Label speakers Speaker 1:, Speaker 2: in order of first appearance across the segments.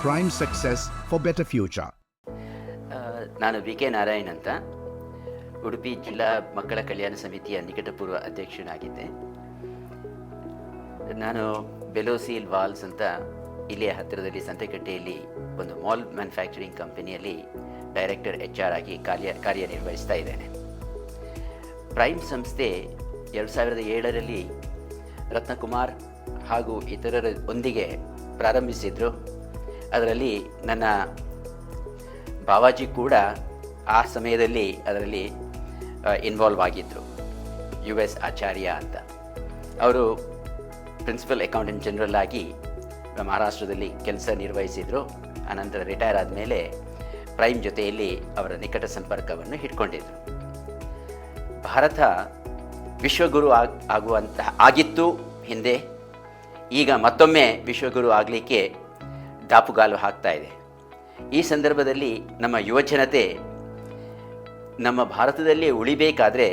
Speaker 1: Prime Success for Better Future.
Speaker 2: ನಾನು VK. Narayan ಅಂತ ಉಡುಪಿ ಜಿಲ್ಲಾ ಮಕ್ಕಳ ಕಲ್ಯಾಣ ಸಮಿತಿಯ ನಿಕಟಪೂರ್ವ ಅಧ್ಯಕ್ಷನಾಗಿದ್ದೆ. ನಾನು ಬೆಲೋಸೀಲ್ ವಾಲ್ಸ್ ಅಂತ ಇಲ್ಲಿಯ ಹತ್ತಿರದಲ್ಲಿ ಸಂತೆಕಟ್ಟೆಯಲ್ಲಿ ಒಂದು ಮಾಲ್ ಮ್ಯಾನುಫ್ಯಾಕ್ಚರಿಂಗ್ ಕಂಪನಿಯಲ್ಲಿ ಡೈರೆಕ್ಟರ್ HR ಆಗಿ ಕಾರ್ಯನಿರ್ವಹಿಸ್ತಾ ಇದ್ದೇನೆ. ಪ್ರೈಮ್ ಸಂಸ್ಥೆ 2007ರಲ್ಲಿ ರತ್ನಕುಮಾರ್ ಹಾಗೂ ಇತರರ ಒಂದಿಗೆ ಪ್ರಾರಂಭಿಸಿದರು. ಅದರಲ್ಲಿ ನನ್ನ ಬಾವಾಜಿ ಕೂಡ ಆ ಸಮಯದಲ್ಲಿ ಅದರಲ್ಲಿ ಇನ್ವಾಲ್ವ್ ಆಗಿದ್ದರು. US ಆಚಾರ್ಯ ಅಂತ ಅವರು ಪ್ರಿನ್ಸಿಪಲ್ ಅಕೌಂಟೆಂಟ್ ಜನರಲ್ ಆಗಿ ಮಹಾರಾಷ್ಟ್ರದಲ್ಲಿ ಕೆಲಸ ನಿರ್ವಹಿಸಿದರು. ಅನಂತರ ರಿಟೈರ್ ಆದಮೇಲೆ ಪ್ರೈಮ್ ಜೊತೆಯಲ್ಲಿ ಅವರ ನಿಕಟ ಸಂಪರ್ಕವನ್ನು ಇಟ್ಕೊಂಡಿದ್ದರು. ಭಾರತ ವಿಶ್ವಗುರು ಆಗಿತ್ತು ಹಿಂದೆ. ಈಗ ಮತ್ತೊಮ್ಮೆ ವಿಶ್ವಗುರು ಆಗಲಿಕ್ಕೆ ದಾಪುಗಾಲು ಹಾಕ್ತಾ ಇದೆ. ಈ ಸಂದರ್ಭದಲ್ಲಿ ನಮ್ಮ ಯುವಜನತೆ ನಮ್ಮ ಭಾರತದಲ್ಲಿ ಉಳಿಬೇಕಾದರೆ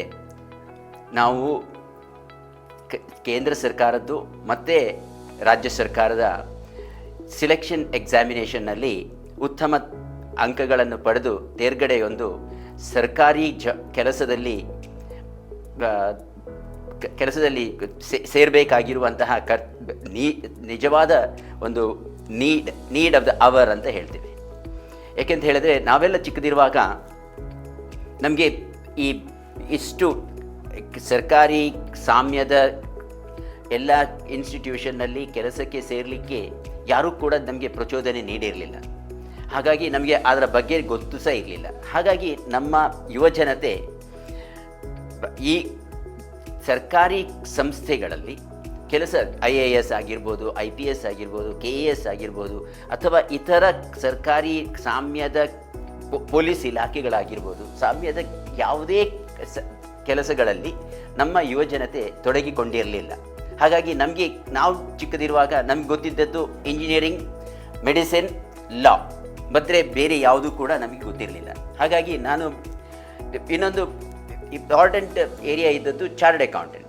Speaker 2: ನಾವು ಕೇಂದ್ರ ಸರ್ಕಾರದ್ದು ಮತ್ತು ರಾಜ್ಯ ಸರ್ಕಾರದ ಸಿಲೆಕ್ಷನ್ ಎಕ್ಸಾಮಿನೇಷನ್ನಲ್ಲಿ ಉತ್ತಮ ಅಂಕಗಳನ್ನು ಪಡೆದು ತೇರ್ಗಡೆಯೊಂದು ಸರ್ಕಾರಿ ಕೆಲಸದಲ್ಲಿ ಸೇರಬೇಕಾಗಿರುವಂತಹ ನಿಜವಾದ ಒಂದು ನೀಡ್ ಆಫ್ ದ ಅವರ್ ಅಂತ ಹೇಳ್ತೀವಿ. ಏಕೆಂತ ಹೇಳಿದ್ರೆ ನಾವೆಲ್ಲ ಚಿಕ್ಕದಿರುವಾಗ ನಮಗೆ ಇಷ್ಟು ಸರ್ಕಾರಿ ಸಾಮ್ಯದ ಎಲ್ಲ ಇನ್ಸ್ಟಿಟ್ಯೂಷನ್ನಲ್ಲಿ ಕೆಲಸಕ್ಕೆ ಸೇರಲಿಕ್ಕೆ ಯಾರೂ ಕೂಡ ನಮಗೆ ಪ್ರಚೋದನೆ ನೀಡಿರಲಿಲ್ಲ. ಹಾಗಾಗಿ ನಮಗೆ ಅದರ ಬಗ್ಗೆ ಗೊತ್ತು ಸಹ ಇರಲಿಲ್ಲ. ಹಾಗಾಗಿ ನಮ್ಮ ಯುವಜನತೆ ಈ ಸರ್ಕಾರಿ ಸಂಸ್ಥೆಗಳಲ್ಲಿ ಕೆಲಸ IAS ಆಗಿರ್ಬೋದು, IPS ಆಗಿರ್ಬೋದು, KAS ಆಗಿರ್ಬೋದು, ಅಥವಾ ಇತರ ಸರ್ಕಾರಿ ಸಾಮ್ಯದ ಪೊಲೀಸ್ ಇಲಾಖೆಗಳಾಗಿರ್ಬೋದು, ಸಾಮ್ಯದ ಯಾವುದೇ ಕೆಲಸಗಳಲ್ಲಿ ನಮ್ಮ ಯುವಜನತೆ ತೊಡಗಿಕೊಂಡಿರಲಿಲ್ಲ. ಹಾಗಾಗಿ ನಾವು ಚಿಕ್ಕದಿರುವಾಗ ನಮ್ಗೆ ಗೊತ್ತಿದ್ದದ್ದು ಇಂಜಿನಿಯರಿಂಗ್, ಮೆಡಿಸಿನ್, ಲಾ, ಮತ್ತು ಬೇರೆ ಯಾವುದೂ ಕೂಡ ನಮಗೆ ಗೊತ್ತಿರಲಿಲ್ಲ. ಹಾಗಾಗಿ ಇನ್ನೊಂದು ಇಂಪಾರ್ಟೆಂಟ್ ಏರಿಯಾ ಇದ್ದದ್ದು ಚಾರ್ಟರ್ಡ್ ಅಕೌಂಟೆಂಟ್.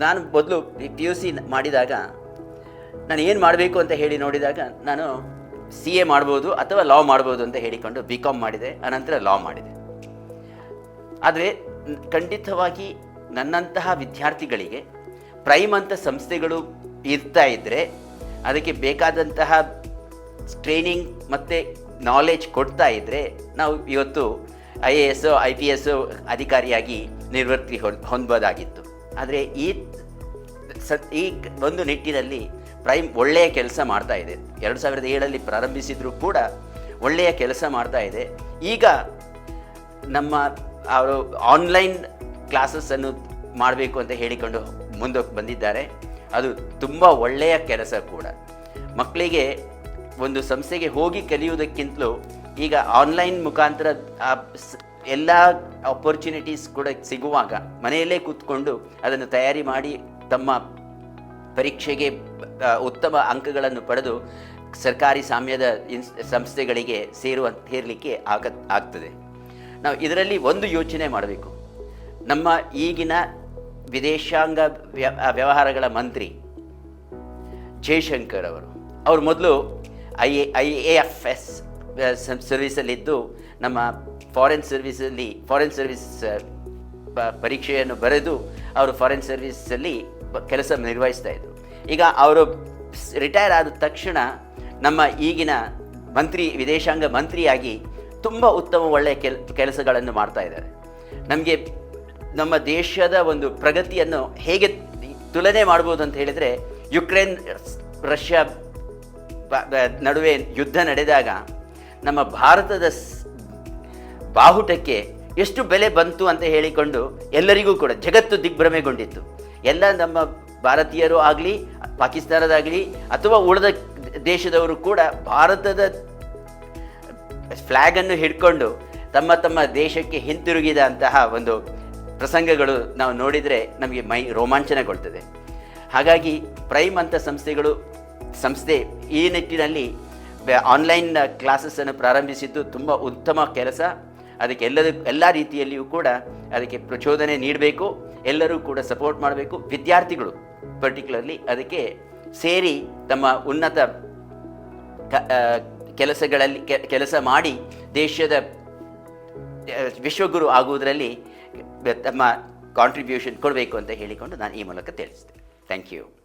Speaker 2: ನಾನು ಮೊದಲು PUC ಮಾಡಿದಾಗ ನಾನು ಏನು ಮಾಡಬೇಕು ಅಂತ ಹೇಳಿ ನೋಡಿದಾಗ ನಾನು CA ಮಾಡ್ಬೋದು ಅಥವಾ ಲಾ ಮಾಡ್ಬೋದು ಅಂತ ಹೇಳಿಕೊಂಡು BCom ಮಾಡಿದೆ. ಅನಂತರ ಲಾ ಮಾಡಿದೆ. ಆದರೆ ಖಂಡಿತವಾಗಿ ನನ್ನಂತಹ ವಿದ್ಯಾರ್ಥಿಗಳಿಗೆ ಪ್ರೈಮ್ ಅಂತ ಸಂಸ್ಥೆಗಳು ಇರ್ತಾ ಇದ್ದರೆ ಅದಕ್ಕೆ ಬೇಕಾದಂತಹ ಟ್ರೈನಿಂಗ್ ಮತ್ತು ನಾಲೆಜ್ ಕೊಡ್ತಾ ಇದ್ದರೆ ನಾವು ಇವತ್ತು IAS IPS ಅಧಿಕಾರಿಯಾಗಿ ನಿವೃತ್ತಿ ಹೊಂದಬಹುದಾಗಿತ್ತು. ಆದರೆ ಈ ಒಂದು ನಿಟ್ಟಿನಲ್ಲಿ ಪ್ರೈಮ್ ಒಳ್ಳೆಯ ಕೆಲಸ ಮಾಡ್ತಾ ಇದೆ. 2007ರಲ್ಲಿ ಪ್ರಾರಂಭಿಸಿದರೂ ಕೂಡ ಒಳ್ಳೆಯ ಕೆಲಸ ಮಾಡ್ತಾ ಇದೆ. ಈಗ ಅವರು ಆನ್ಲೈನ್ ಕ್ಲಾಸಸ್ಸನ್ನು ಮಾಡಬೇಕು ಅಂತ ಹೇಳಿಕೊಂಡು ಮುಂದಕ್ಕೆ ಬಂದಿದ್ದಾರೆ. ಅದು ತುಂಬ ಒಳ್ಳೆಯ ಕೆಲಸ ಕೂಡ. ಮಕ್ಕಳಿಗೆ ಒಂದು ಸಂಸ್ಥೆಗೆ ಹೋಗಿ ಕಲಿಯುವುದಕ್ಕಿಂತಲೂ ಈಗ ಆನ್ಲೈನ್ ಮುಖಾಂತರ ಎಲ್ಲ ಆಪರ್ಚುನಿಟೀಸ್ ಕೂಡ ಸಿಗುವಾಗ ಮನೆಯಲ್ಲೇ ಕೂತ್ಕೊಂಡು ಅದನ್ನು ತಯಾರಿ ಮಾಡಿ ತಮ್ಮ ಪರೀಕ್ಷೆಗೆ ಉತ್ತಮ ಅಂಕಗಳನ್ನು ಪಡೆದು ಸರ್ಕಾರಿ ಸಾಮ್ಯದ ಸಂಸ್ಥೆಗಳಿಗೆ ಸೇರಲಿಕ್ಕೆ ಆಗ್ತದೆ. ನಾವು ಇದರಲ್ಲಿ ಒಂದು ಯೋಚನೆ ಮಾಡಬೇಕು. ನಮ್ಮ ಈಗಿನ ವಿದೇಶಾಂಗ ವ್ಯವಹಾರಗಳ ಮಂತ್ರಿ ಜಯಶಂಕರ್ ಅವರು ಮೊದಲು IAFS ಸರ್ವಿಸಲ್ಲಿದ್ದು ನಮ್ಮ ಫಾರಿನ್ ಸರ್ವಿಸ್ ಪರೀಕ್ಷೆಯನ್ನು ಬರೆದು ಅವರು ಫಾರಿನ್ ಸರ್ವಿಸಲ್ಲಿ ಕೆಲಸ ನಿರ್ವಹಿಸ್ತಾ ಇದ್ದರು. ಈಗ ಅವರು ರಿಟೈರ್ ಆದ ತಕ್ಷಣ ನಮ್ಮ ಈಗಿನ ವಿದೇಶಾಂಗ ಮಂತ್ರಿಯಾಗಿ ತುಂಬ ಒಳ್ಳೆಯ ಕೆಲಸಗಳನ್ನು ಮಾಡ್ತಾ ಇದ್ದಾರೆ. ನಮಗೆ ನಮ್ಮ ದೇಶದ ಒಂದು ಪ್ರಗತಿಯನ್ನು ಹೇಗೆ ತುಲನೆ ಮಾಡ್ಬೋದು ಅಂತ ಹೇಳಿದರೆ, ಯುಕ್ರೇನ್ ರಷ್ಯಾ ನಡುವೆ ಯುದ್ಧ ನಡೆದಾಗ ನಮ್ಮ ಭಾರತದ ಬಾಹುಟಕ್ಕೆ ಎಷ್ಟು ಬೆಲೆ ಬಂತು ಅಂತ ಹೇಳಿಕೊಂಡು ಎಲ್ಲರಿಗೂ ಕೂಡ ಜಗತ್ತು ದಿಗ್ಭ್ರಮೆಗೊಂಡಿತ್ತು. ಎಲ್ಲ ನಮ್ಮ ಭಾರತೀಯರು ಆಗಲಿ, ಪಾಕಿಸ್ತಾನದಾಗಲಿ ಅಥವಾ ಉಳಿದ ದೇಶದವರು ಕೂಡ ಭಾರತದ ಫ್ಲ್ಯಾಗನ್ನು ಹಿಡ್ಕೊಂಡು ತಮ್ಮ ದೇಶಕ್ಕೆ ಹಿಂತಿರುಗಿದ ಅಂತಹ ಒಂದು ಪ್ರಸಂಗಗಳು ನಾವು ನೋಡಿದರೆ ನಮಗೆ ರೋಮಾಂಚನಗೊಳ್ತದೆ. ಹಾಗಾಗಿ ಪ್ರೈಮ್ ಅಂತ ಸಂಸ್ಥೆ ಈ ನಿಟ್ಟಿನಲ್ಲಿ ಆನ್ಲೈನ್ ಕ್ಲಾಸಸ್ಸನ್ನು ಪ್ರಾರಂಭಿಸಿದ್ದು ತುಂಬ ಉತ್ತಮ ಕೆಲಸ. ಅದಕ್ಕೆ ಎಲ್ಲ ರೀತಿಯಲ್ಲಿಯೂ ಕೂಡ ಅದಕ್ಕೆ ಪ್ರಚೋದನೆ ನೀಡಬೇಕು, ಎಲ್ಲರೂ ಕೂಡ ಸಪೋರ್ಟ್ ಮಾಡಬೇಕು. ವಿದ್ಯಾರ್ಥಿಗಳು ಪರ್ಟಿಕ್ಯುಲರ್ಲಿ ಅದಕ್ಕೆ ಸೇರಿ ತಮ್ಮ ಉನ್ನತ ಕೆಲಸಗಳಲ್ಲಿ ಕೆಲಸ ಮಾಡಿ ದೇಶದ ವಿಶ್ವಗುರು ಆಗುವುದರಲ್ಲಿ ತಮ್ಮ ಕಾಂಟ್ರಿಬ್ಯೂಷನ್ ಕೊಡಬೇಕು ಅಂತ ಹೇಳಿಕೊಂಡು ನಾನು ಈ ಮೂಲಕ ತಿಳಿಸ್ತೇನೆ. Thank you.